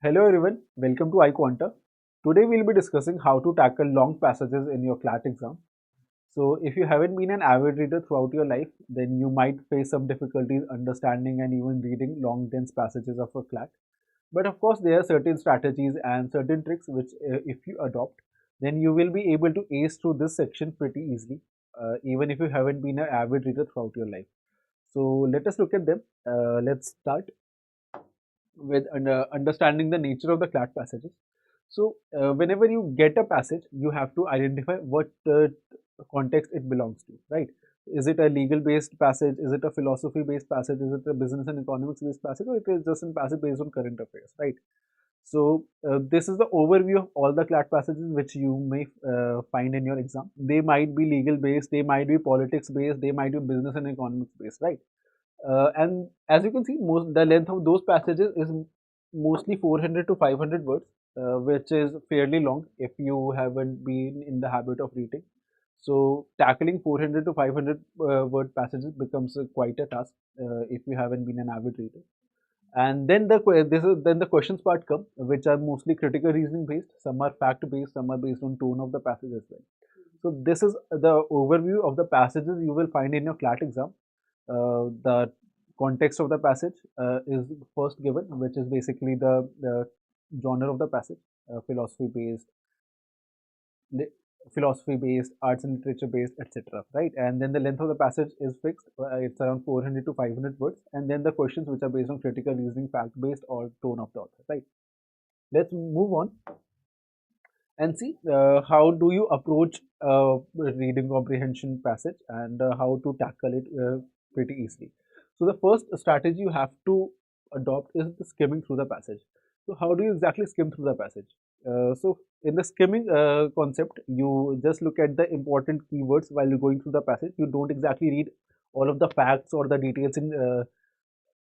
Hello everyone, welcome to iQuanta. Today we'll be discussing how to tackle long passages in your CLAT exam. So if you haven't been an avid reader throughout your life, then you might face some difficulties understanding and even reading long dense passages of a CLAT. But of course there are certain strategies and certain tricks which if you adopt, then you will be able to ace through this section pretty easily, even if you haven't been an avid reader throughout your life. So let us look at them. Let's start with understanding the nature of the CLAT passages. So, whenever you get a passage, you have to identify what context it belongs to, right? Is it a legal based passage? Is it a philosophy based passage? Is it a business and economics based passage? Or it is just a passage based on current affairs, right? So, this is the overview of all the CLAT passages which you may find in your exam. They might be legal based, they might be politics based, they might be business and economics based, right? And as you can see, most the length of those passages is mostly 400 to 500 words, which is fairly long if you haven't been in the habit of reading. So tackling 400 to 500 word passages becomes quite a task if you haven't been an avid reader. And then then the questions part come, which are mostly critical reasoning based. Some are fact based, some are based on tone of the passage as well. So this is the overview of the passages you will find in your CLAT exam. The context of the passage is first given, which is basically the genre of the passage, philosophy based, philosophy based, arts and literature based, etc. Right, and then the length of the passage is fixed. It's around 400 to 500 words, and then the questions which are based on critical reasoning, fact based, or tone of the author. Right. Let's move on and see how do you approach reading comprehension passage and how to tackle it pretty easily. So the first strategy you have to adopt is the skimming through the passage. So how do you exactly skim through the passage? So in the skimming concept, you just look at the important keywords while you're going through the passage. You don't exactly read all of the facts or the details in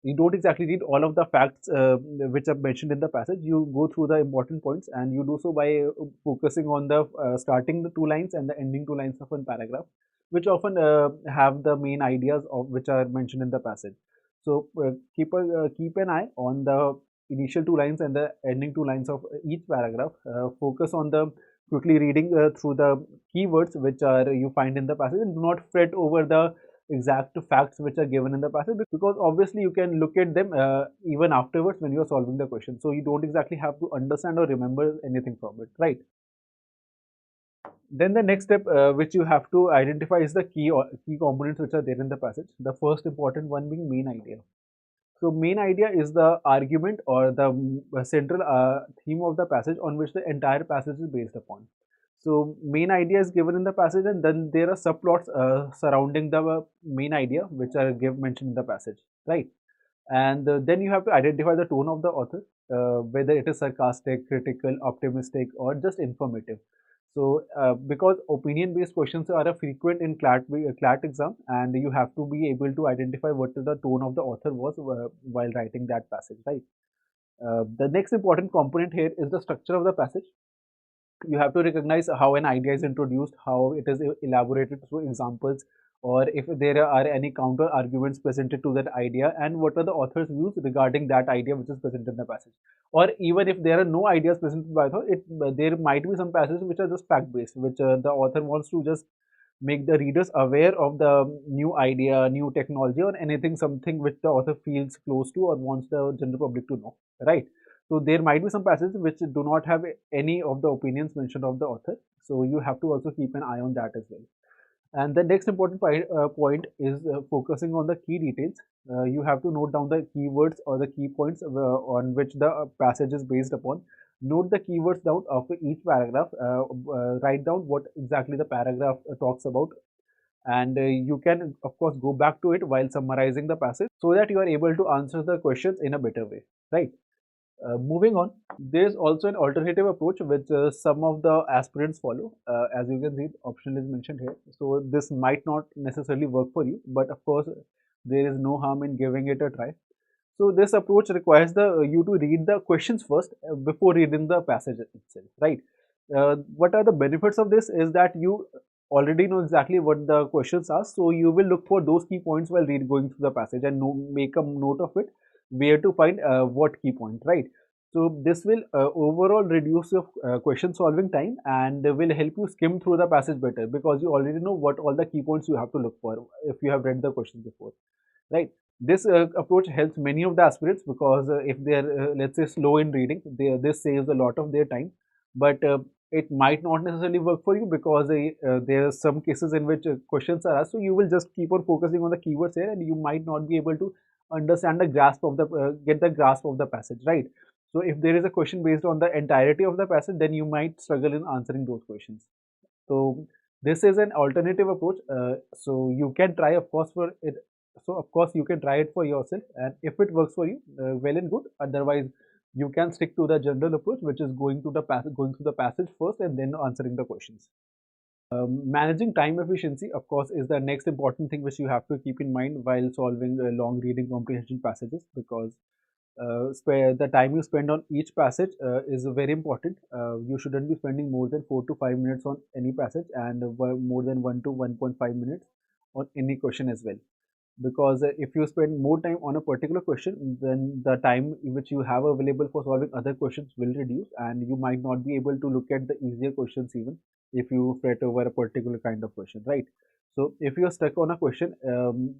you don't exactly read all of the facts which are mentioned in the passage. You go through the important points, and you do so by focusing on the starting the two lines and the ending two lines of one paragraph, which often have the main ideas of which are mentioned in the passage. So keep an eye on the initial two lines and the ending two lines of each paragraph. Focus on the quickly reading through the keywords which are you find in the passage, and do not fret over the exact facts which are given in the passage, because obviously you can look at them even afterwards when you are solving the question, so you don't exactly have to understand or remember anything from it, right? Then the next step which you have to identify is the key components which are there in the passage, the first important one being main idea. So main idea is the argument or the central theme of the passage on which the entire passage is based upon. So main idea is given in the passage, and then there are subplots surrounding the main idea which are mentioned in the passage, right? And then you have to identify the tone of the author, whether it is sarcastic, critical, optimistic, or just informative. So because opinion based questions are a frequent in CLAT exam, and you have to be able to identify what the tone of the author was while writing that passage, right? The next important component here is the structure of the passage. You have to recognize how an idea is introduced, how it is elaborated through examples, or if there are any counter arguments presented to that idea, and what are the author's views regarding that idea which is present in the passage. Or even if there are no ideas presented by the author, there might be some passages which are just fact based, which the author wants to just make the readers aware of the new idea, new technology, or anything, something which the author feels close to or wants the general public to know, right? So there might be some passages which do not have any of the opinions mentioned of the author. So you have to also keep an eye on that as well. And the next important point is focusing on the key details. You have to note down the keywords or the key points on which the passage is based upon. Note the keywords down after each paragraph. Write down what exactly the paragraph talks about, and you can of course go back to it while summarizing the passage so that you are able to answer the questions in a better way, right? Moving on, there's also an alternative approach which some of the aspirants follow. As you can see, optional is mentioned here. So this might not necessarily work for you, but of course, there is no harm in giving it a try. So this approach requires you to read the questions first before reading the passage itself, right? What are the benefits of this is that you already know exactly what the questions are, so you will look for those key points while going through the passage and make a note of it, where to find what key point, right? So this will overall reduce your question solving time and will help you skim through the passage better because you already know what all the key points you have to look for if you have read the question before, right? This approach helps many of the aspirants because if they are, let's say, slow in reading, this saves a lot of their time. But it might not necessarily work for you because there are some cases in which questions are asked. So you will just keep on focusing on the keywords here, and you might not be able to understand the grasp of the get the grasp of the passage, right? So if there is a question based on the entirety of the passage, then you might struggle in answering those questions. So this is an alternative approach. So you can try, of course, for it. So of course you can try it for yourself, and if it works for you, well and good. Otherwise, you can stick to the general approach, which is going through the passage first, and then answering the questions. Managing time efficiency, of course, is the next important thing which you have to keep in mind while solving long reading comprehension passages because the time you spend on each passage is very important. You shouldn't be spending more than 4 to 5 minutes on any passage and more than 1 to 1.5 minutes on any question as well. Because if you spend more time on a particular question, then the time which you have available for solving other questions will reduce, and you might not be able to look at the easier questions even if you fret over a particular kind of question, right? So if you're stuck on a question,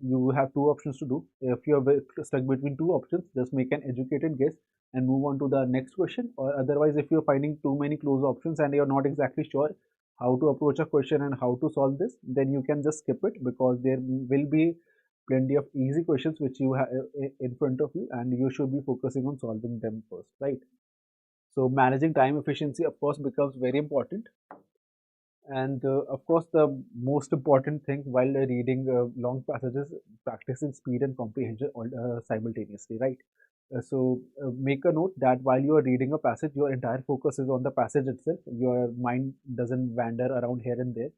you have two options to do. If you're stuck between two options, just make an educated guess and move on to the next question. Or otherwise, if you're finding too many close options and you're not exactly sure how to approach a question and how to solve this, then you can just skip it because there will be plenty of easy questions which you have in front of you, and you should be focusing on solving them first, right? So managing time efficiency, of course, becomes very important. And of course, the most important thing while reading long passages, practicing speed and comprehension all, simultaneously, right? Make a note that while you are reading a passage, your entire focus is on the passage itself. Your mind doesn't wander around here and there.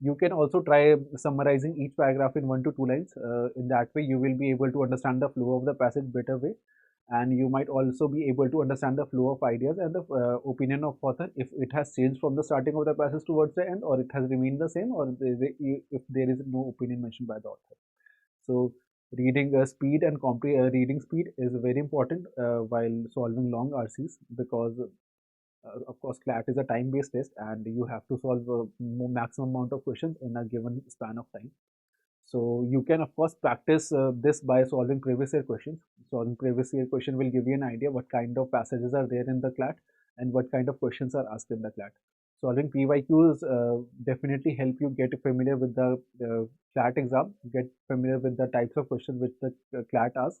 You can also try summarizing each paragraph in 1 to 2 lines. In that way, you will be able to understand the flow of the passage better way, and you might also be able to understand the flow of ideas and the opinion of author if it has changed from the starting of the passage towards the end, or it has remained the same, or if there is no opinion mentioned by the author. So reading speed and reading speed is very important while solving long RCs because of course CLAT is a time-based test and you have to solve a maximum amount of questions in a given span of time. So you can of course practice this by solving previous year questions. Solving previous year question will give you an idea what kind of passages are there in the CLAT and what kind of questions are asked in the CLAT. Solving PYQs definitely help you get familiar with the CLAT exam, get familiar with the types of questions which the CLAT asks,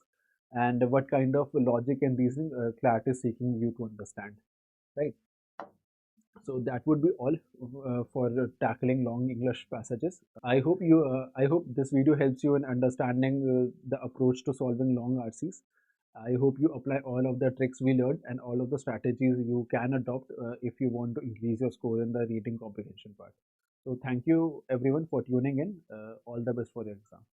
and what kind of logic and reasoning CLAT is seeking you to understand, right? So that would be all for tackling long English passages. I hope this video helps you in understanding the approach to solving long RCs. I hope you apply all of the tricks we learned and all of the strategies you can adopt if you want to increase your score in the reading comprehension part. So thank you everyone for tuning in. All the best for your exam.